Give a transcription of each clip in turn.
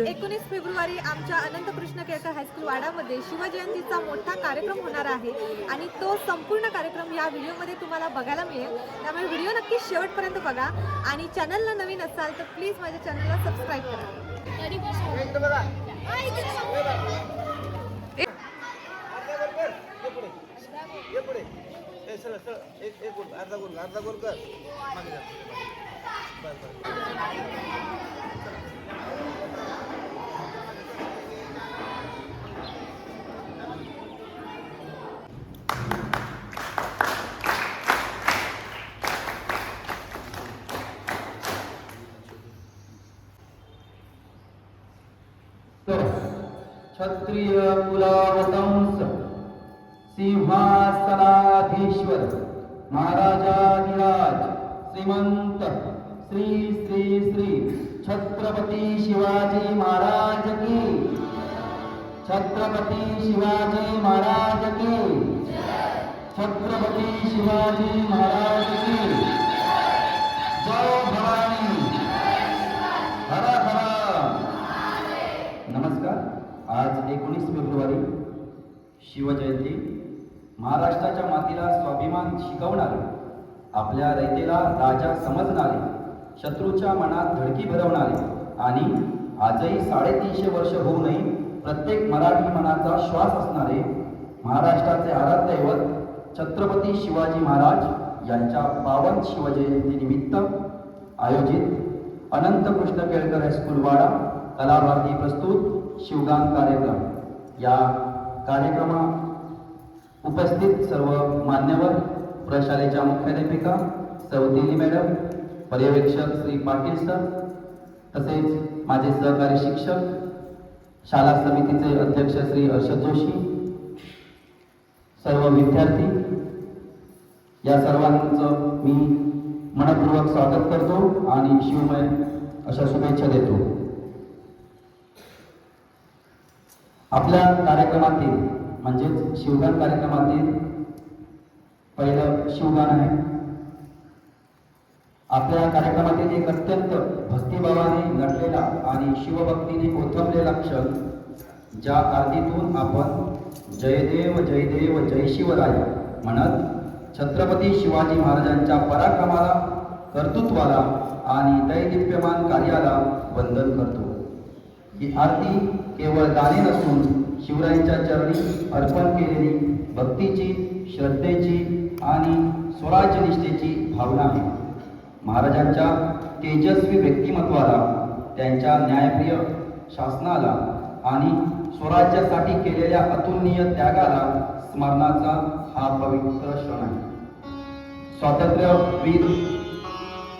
19 February आमच्या अनंत Krishna Kelkar high school वाडामध्ये शिवजयंतीचा मोठा कार्यक्रम होणार आहे आणि तो संपूर्ण कार्यक्रम या व्हिडिओमध्ये तुम्हाला बघायला मिळेल. त्यामुळे व्हिडिओ नक्की शेवटपर्यंत बघा आणि चॅनलला नवीन असाल तर प्लीज माझ्या चॅनलला सबस्क्राईब करा. क्षत्रिय कुलावतंस सिंहासनाधीश्वर महाराजाधिराज श्रीमंत श्री श्री श्री छत्रपती शिवाजी महाराज की, छत्रपती शिवाजी महाराज की, छत्रपती शिवाजी महाराज की जय भवानी. हर हर. नमस्कार. आज 19 फेब्रुवारी शिवजयंती. महाराष्ट्राच्या मातीला स्वाभिमान शिकवणारे, आपल्या रयतेला राजा समजणारे, शत्रूच्या मनात धडकी भरवणारे आणि आजही 350 वर्ष होऊनही प्रत्येक मराठी मनाचा श्वास असणारे महाराष्ट्राचे आराध्य दैवत छत्रपती शिवाजी महाराज यांच्या 52 शिवजयंती निमित्त आयोजित अनंत कृष्ण केळकर हायस्कूल वाडा कलाभारती प्रस्तुत शिवगान कार्यक्रम. या कार्यक्रमात उपस्थित सर्व मान्यवर, प्रशालेच्या मुख्याध्यापिका सौतेली मॅडम, पर्यवेक्षक श्री पाटील सर, तसेच माझे सहकारी शिक्षक, शाळा समितीचे अध्यक्ष श्री अर्षद जोशी, सर्व विद्यार्थी, या सर्वांचं मी मनपूर्वक स्वागत करतो आणि शिवमय अशा शुभेच्छा देतो. आपल्या कार्यक्रमातील म्हणजेच शिवगान कार्यक्रमातील पहिलं शिवगान आहे. आपल्या कार्यक्रमातील एक अत्यंत भक्तिभावाने नटलेला आणि शिवभक्तीने ओथंबलेला क्षण, ज्या आरतीतून आपण जयदेव जयदेव जय शिवराय म्हणत छत्रपती शिवाजी महाराजांच्या पराक्रमाला, कर्तृत्वाला आणि दैदिप्यमान कार्याला वंदन करतो. ही आरती केवळ गाणे नसून शिवरायांच्या चरणी अर्पण केलेली भक्तीची, श्रद्धेची आणि स्वराज्यनिष्ठेची भावना आहे. महाराजांच्या तेजस्वी व्यक्तिमत्वाला, त्यांच्या न्यायप्रिय शासनाला आणि स्वराज्यासाठी केलेल्या अतुलनीय त्यागाला स्मरणाचा हा पवित्र क्षण आहे. स्वातंत्र्यवीर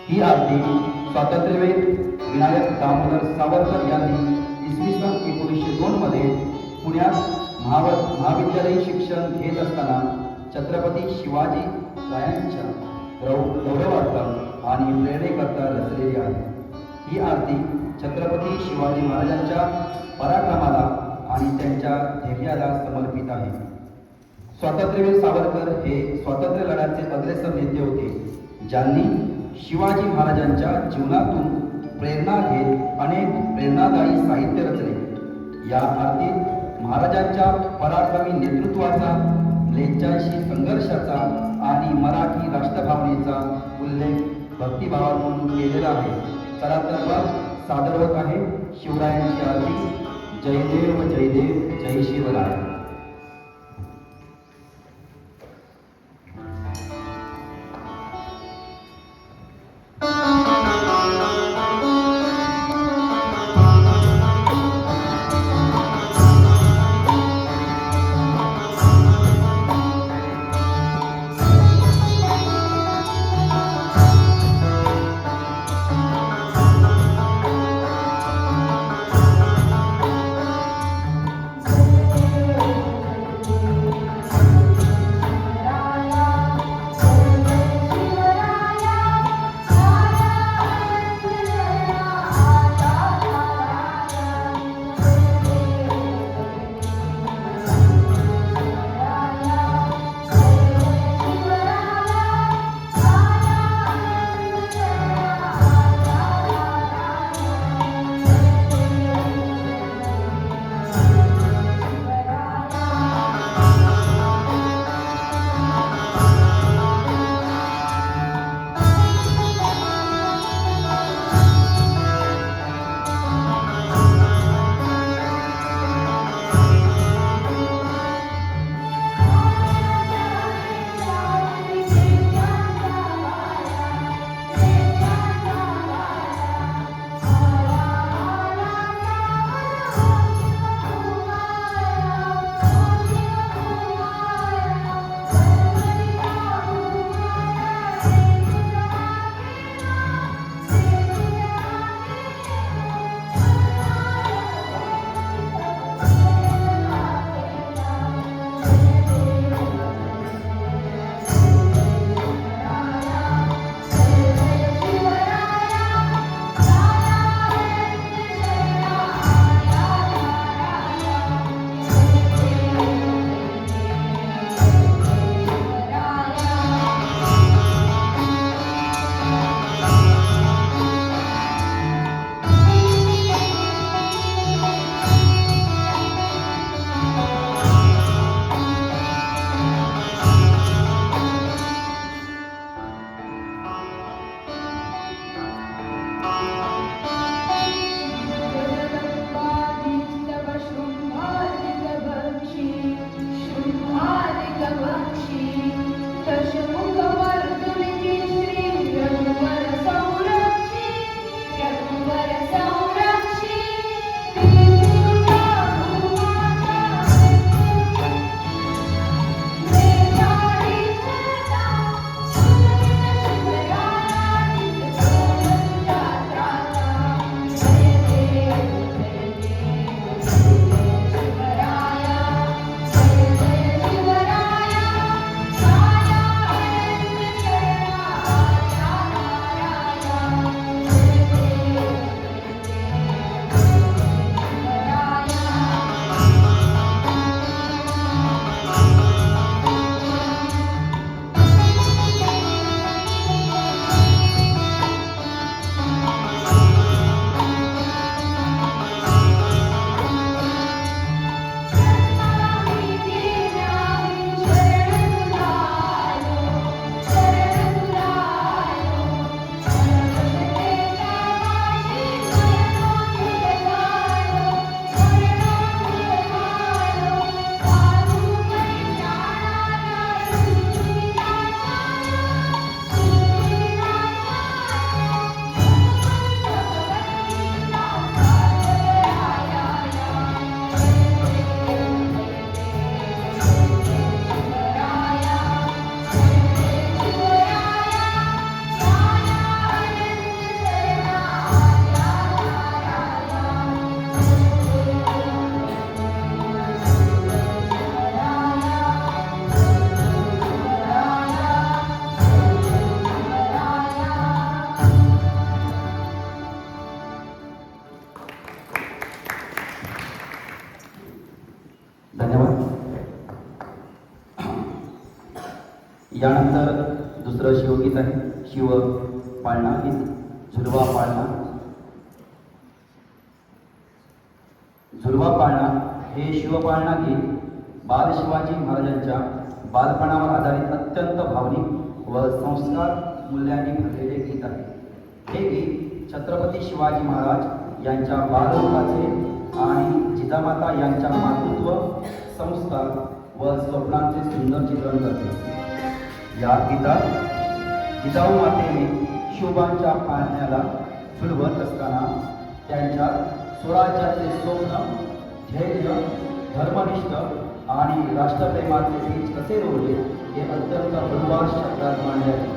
ही आरती स्वातंत्र्यवीर विनायक दामोदर सावरकर यांनी इसवी सन 1902 मध्ये पुण्यात महाविद्यालयीन शिक्षण घेत असताना छत्रपती शिवाजी रायांच्या गौरवार्थ आणि प्रेरणेकरता रचलेली आहे. ही आरती छत्रपती शिवाजी महाराजांच्या पराक्रमाला आणि त्यांच्या धैर्याला समर्पित आहे. स्वातंत्र्यवीर सावरकर हे स्वातंत्र्य लढ्याचे अग्रेसर नेते होते, ज्यांनी शिवाजी महाराजांच्या जीवनातून प्रेरणा घेत अनेक प्रेरणादायी साहित्य रचले. या आरतीत महाराजांच्या पराक्रमी नेतृत्वाचा, लेच्यांशी संघर्षाचा आणि मराठी राष्ट्रभावनेचा उल्लेख भक्तिभावातून केलेला आहे. चला तर मग सादर होत आहे शिवरायांची आरती. जयदेव जयदेव जय शिवराय. जय यानंतर दुसरं शिवगीत आहे शिव पाळणा गीत झुलवा पाळणा. झुलवा पाळणा हे शिवपाळणा गीत बाल शिवाजी महाराजांच्या बालपणावर आधारित अत्यंत भावनिक व संस्कार मूल्यांनी भरलेले गीत आहे. हे गीत छत्रपती शिवाजी महाराज यांच्या बालरूपाचे आणि जिजामाता यांच्या मातृत्व संस्कार व स्वप्नांचे सुंदर चित्रण करते. या गीतात जिजाऊ मातेने शिवबांच्या पाळण्याला झुलवत असताना त्यांच्या स्वराज्याचे स्वप्न, धैर्य, धर्मनिष्ठ आणि राष्ट्रप्रेमाचे बीज कसे रोवले हे अत्यंत हळूवार शब्दात मांडले आहे.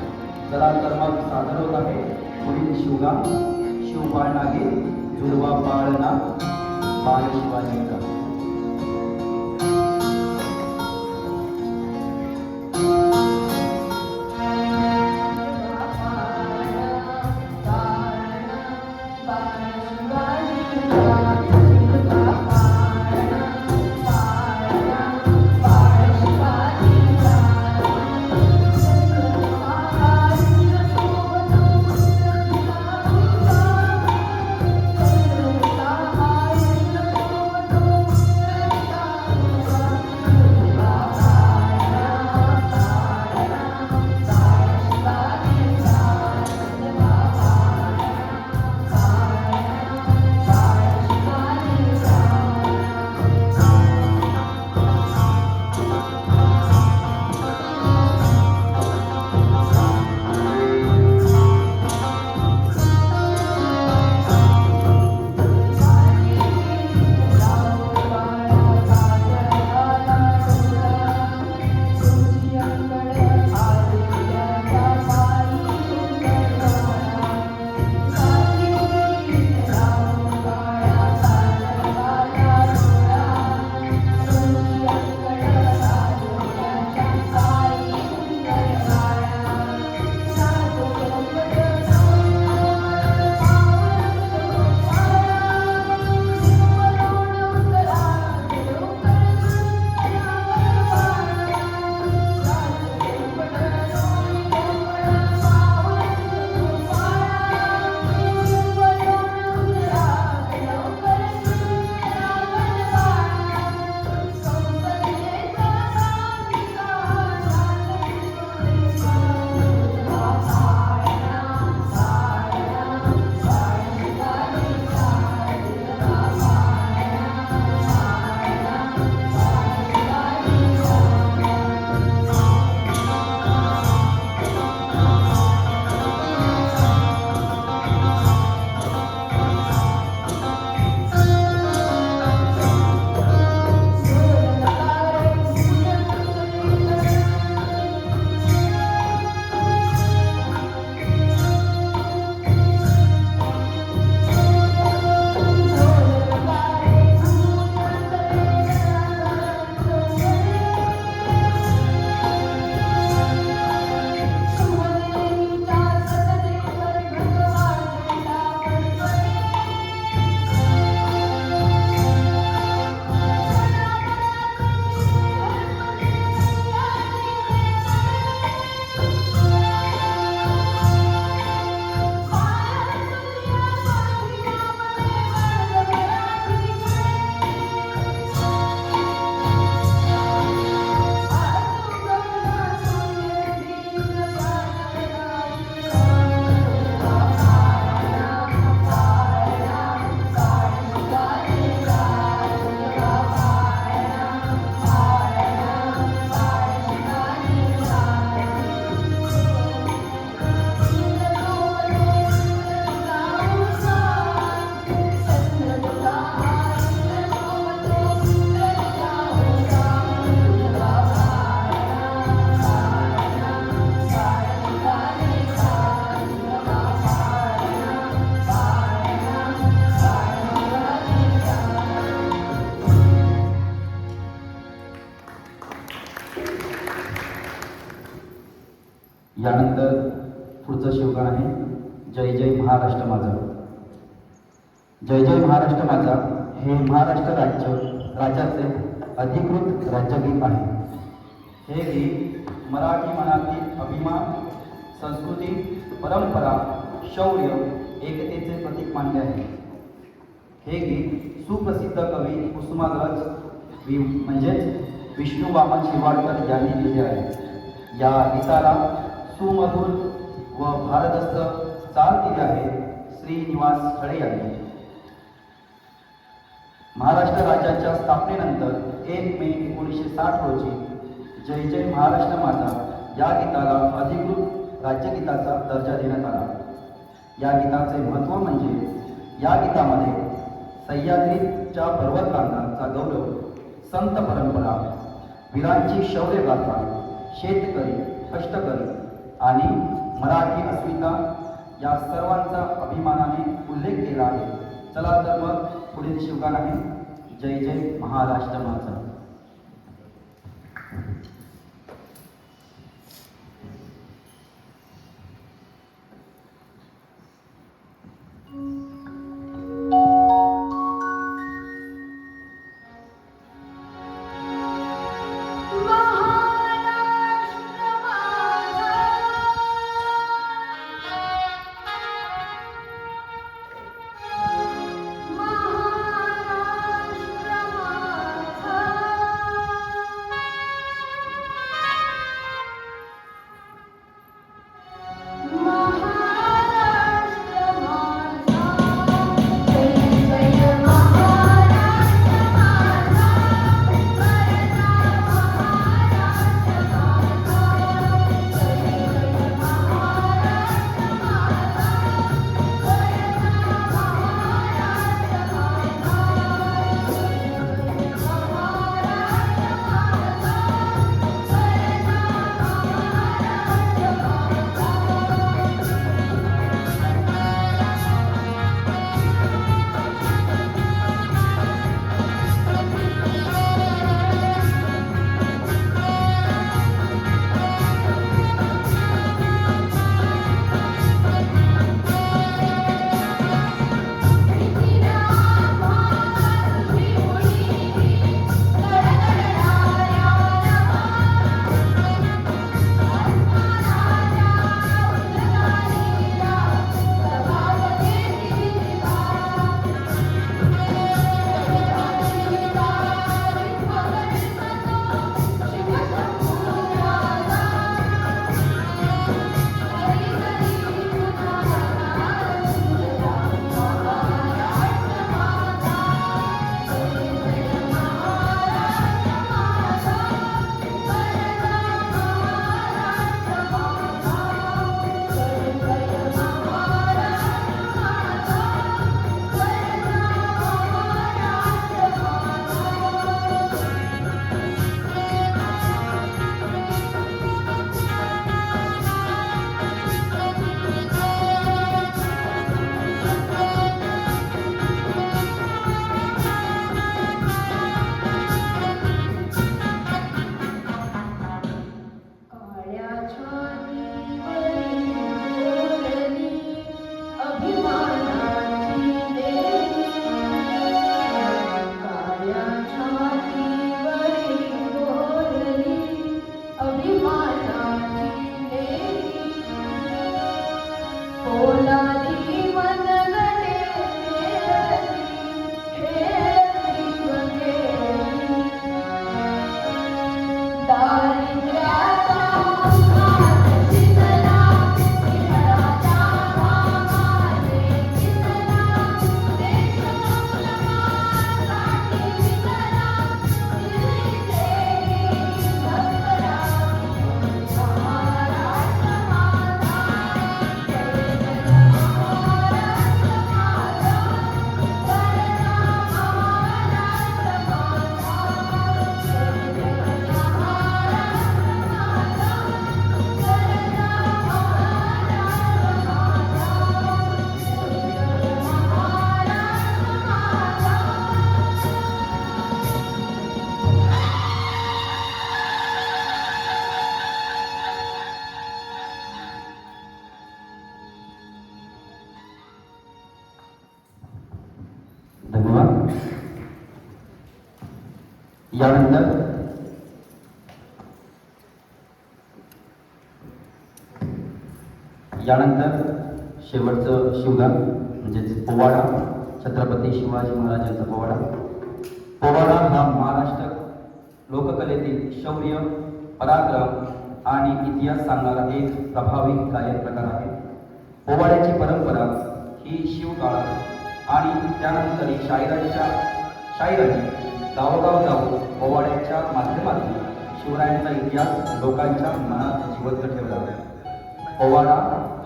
चला तर मग सादर होत आहे पुढील शिवगान शिवपाळणा गीत झुलवा पाळणा बाल शिवाजीचा. यानंतर पुढचं शिवगान आहे जय जय महाराष्ट्र माझा. जय जय महाराष्ट्र माझा हे महाराष्ट्र राज्याचे अधिकृत राज्यगीत आहे. हे गीत मराठी मनातील अभिमान, संस्कृती, परंपरा, शौर्य, एकतेचे प्रतीक मानले आहे. हे गीत सुप्रसिद्ध कवी कुसुमाग्रज म्हणजेच विष्णू वामन शिरवाडकर यांनी लिहिले आहे. या गीताला सुमधुर व भारदस्त चाल दिली आहे श्रीनिवास खळे यांनी. महाराष्ट्र राज्याच्या स्थापनेनंतर 1 मे 1960 रोजी जय जय महाराष्ट्र माझा या गीताला अधिकृत राज्यगीताचा दर्जा देण्यात आला. या गीताचे महत्त्व म्हणजे या गीतामध्ये सह्याद्रीच्या पर्वतरांगांचा गौरव, संत परंपरा, वीरांची शौर्यगाथा, शेतकरी, कष्टकरी आणि मराठी अस्मिता या सर्वांचा अभिमानाने उल्लेख केला आहे. चला तर मग पुढील शिवगान आहे जय जय महाराष्ट्र माझा. यानंतर शेवटचं शिवगान म्हणजेच पोवाडा, छत्रपती शिवाजी महाराजांचा पोवाडा. पोवाडा हा महाराष्ट्र लोककलेतील शौर्य, पराक्रम आणि इतिहास सांगणारा एक प्रभावी गायन प्रकार आहे. पोवाड्याची परंपरा ही शिवकाळात आणि त्यानंतरही शाहिरांनी गावोगाव जाऊन पोवाड्याच्या माध्यमातून शिवरायांचा इतिहास लोकांच्या मनात जिवंत ठेवला. पोवाडा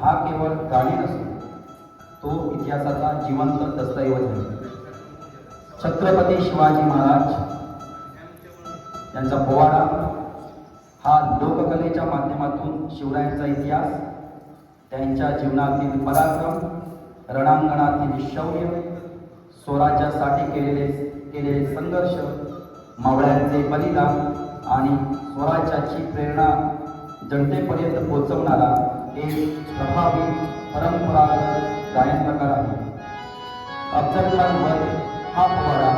हा केवळ गाणे नसून तो इतिहासाचा जिवंत दस्तऐवज आहे. छत्रपती शिवाजी महाराज यांचा पोवाडा हा लोककलेच्या माध्यमातून शिवरायांचा इतिहास, त्यांच्या जीवनातील पराक्रम, रणांगणातील शौर्य, स्वराज्यासाठी केलेले संघर्ष, मावळ्यांचे बलिदान आणि स्वराज्याची प्रेरणा जनतेपर्यंत पोहोचवणारा एक प्रभावी परंपरागत गायन प्रकार आहे. अफजल खान वध हा पोवाडा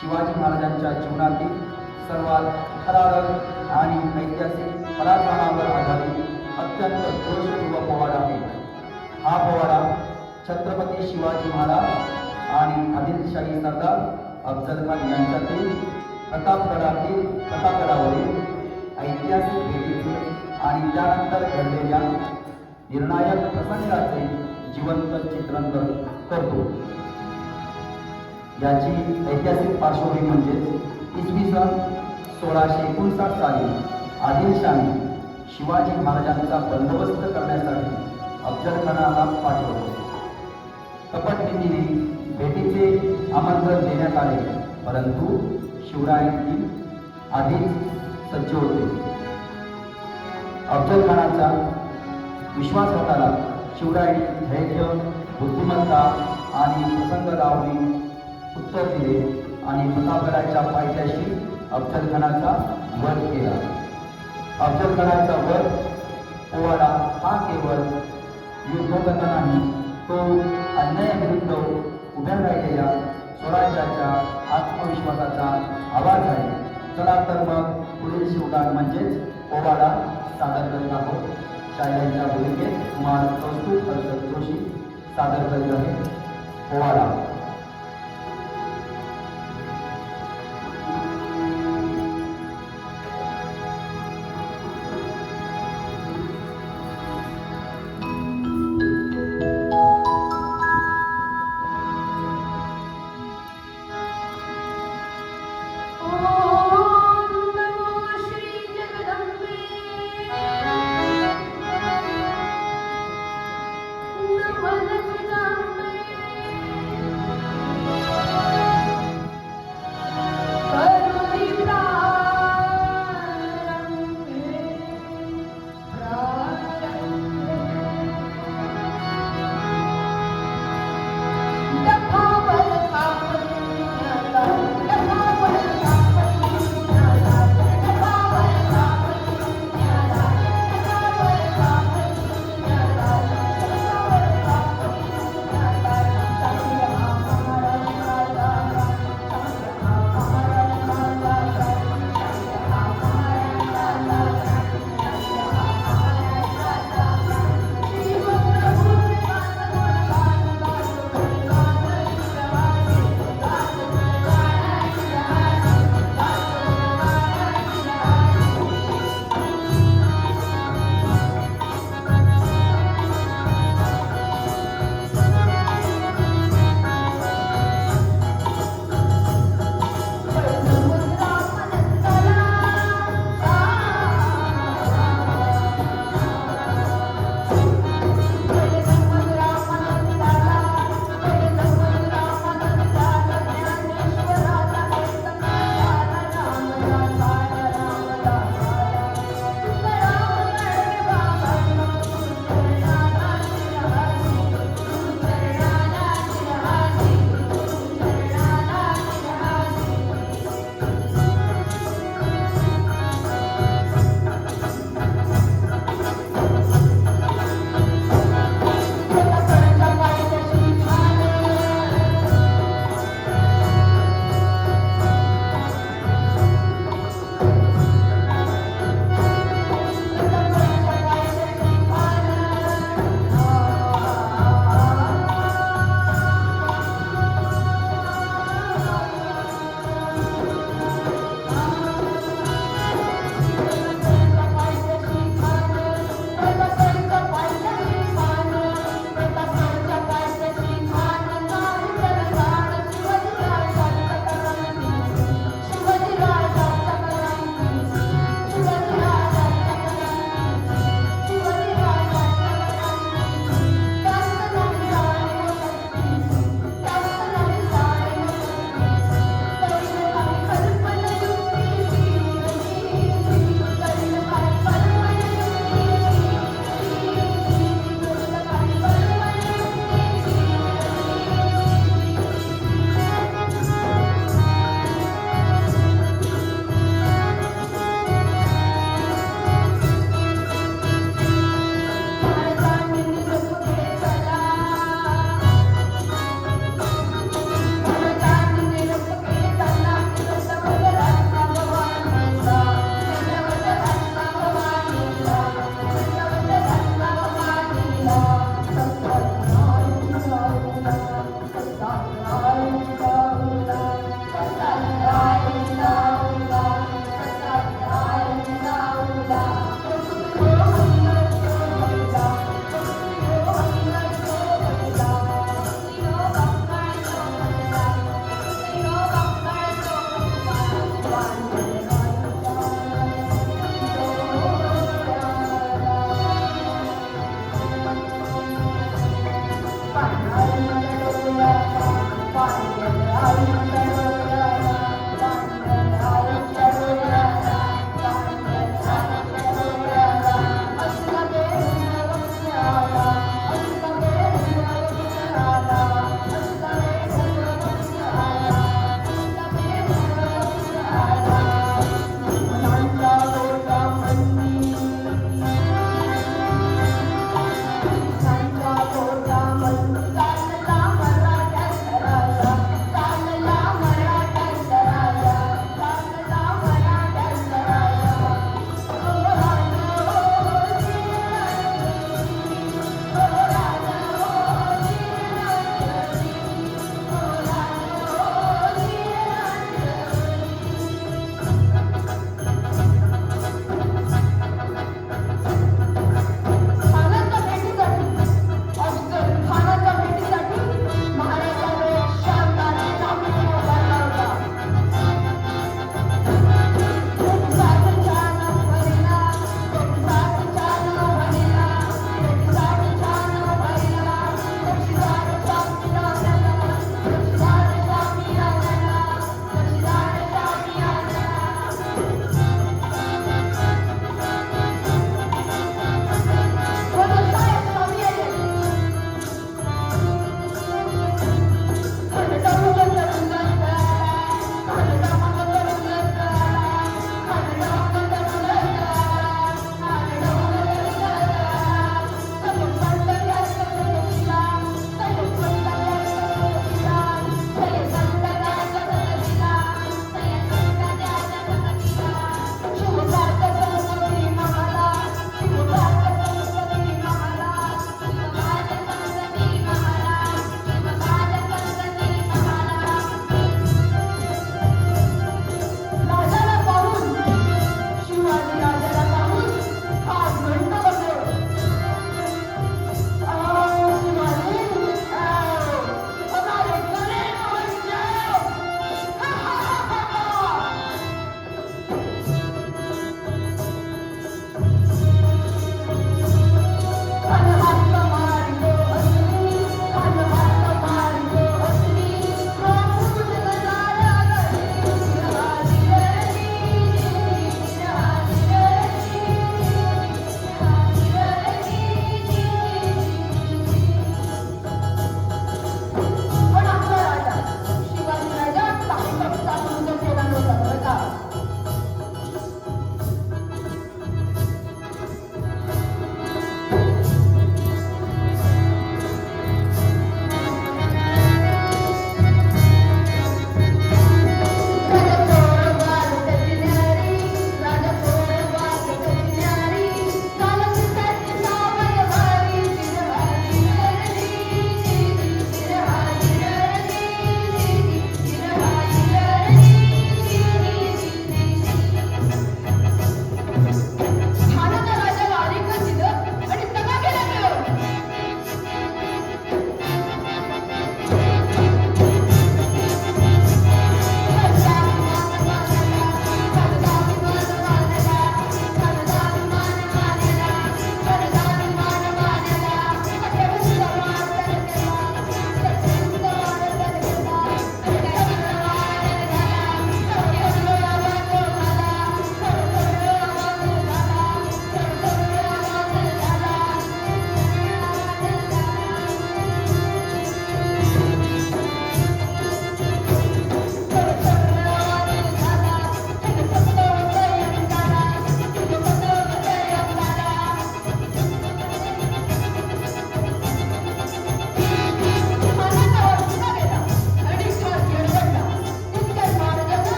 शिवाजी महाराजांच्या जीवनातील सर्वात थरारक आणि ऐतिहासिक पराक्रमावर आधारित अत्यंत जोशपूर्ण पोवाडा आहे. हा पोवाडा छत्रपती शिवाजी महाराज आणि आदिलशाही सरदार अफजल खान यांच्यातील प्रतापगडावरील ऐतिहासिक भेटीचे आणि त्यानंतर घडलेल्या निर्णायक प्रसंगाचे जिवंत चित्रण करतो. याची ऐतिहासिक पार्श्वभूमी म्हणजेच इसवी सन 1659 साली आदिलशाही शिवाजी महाराजांचा बंदोबस्त करण्यासाठी अफजल खानाला पाठवले. कपटनीतीने भेटीचे आमंत्रण देण्यात आले, परंतु शिवरायांनी आधीच सज्ज होते. अफजल खानाचा विश्वासघाताला शिवरायांनी धैर्य, बुद्धिमत्ता आणि प्रसंगदावणी उत्तर दिले आणि प्रतापगडाच्या पायथ्याशी अफजल खानाचा वध केला. अफजल खानाचा वध पोवाडा हा केवळ युद्धकथा नाही, तो अन्यायाविरुद्ध उभ्या राहिलेल्या स्वराज्याच्या आत्मविश्वासाचा आवाज आहे. चला तर मग पुढील शिवगान म्हणजेच पोवाडा सादर करीत आहोत. शाहिरांच्या भूमिकेत कुमार कौस्तुभ हर्षद जोशी सादर करीत आहे पोवाडा.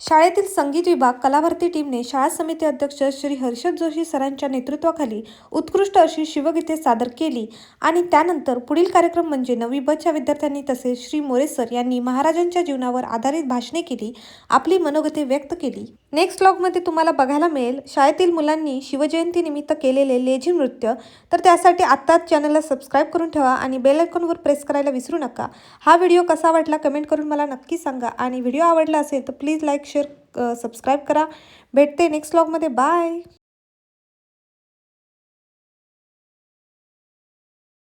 शाळेतील संगीत विभाग कलाभारती टीमने शाळा समिती अध्यक्ष श्री हर्षद जोशी सरांच्या नेतृत्वाखाली उत्कृष्ट अशी शिवगीते सादर केली आणि त्यानंतर पुढील कार्यक्रम म्हणजे 9वी ब च्या विद्यार्थ्यांनी तसेच श्री मोरे सर यांनी महाराजांच्या जीवनावर आधारित भाषणे केली, आपली मनोगते व्यक्त केली. नेक्स्ट व्लॉगमध्ये तुम्हाला बघायला मिळेल शाळेतील मुलांनी शिवजयंतीनिमित्त केलेले लेझी नृत्य. तर त्यासाठी आत्ताच चॅनलला सबस्क्राईब करून ठेवा आणि बेल आयकॉनवर प्रेस करायला विसरू नका. हा व्हिडिओ कसा वाटला कमेंट करून मला नक्की सांगा आणि व्हिडिओ आवडला असेल तर प्लीज लाईक शेअर सबस्क्राईब करा. भेटते नेक्स्ट व्लॉगमध्ये. बाय.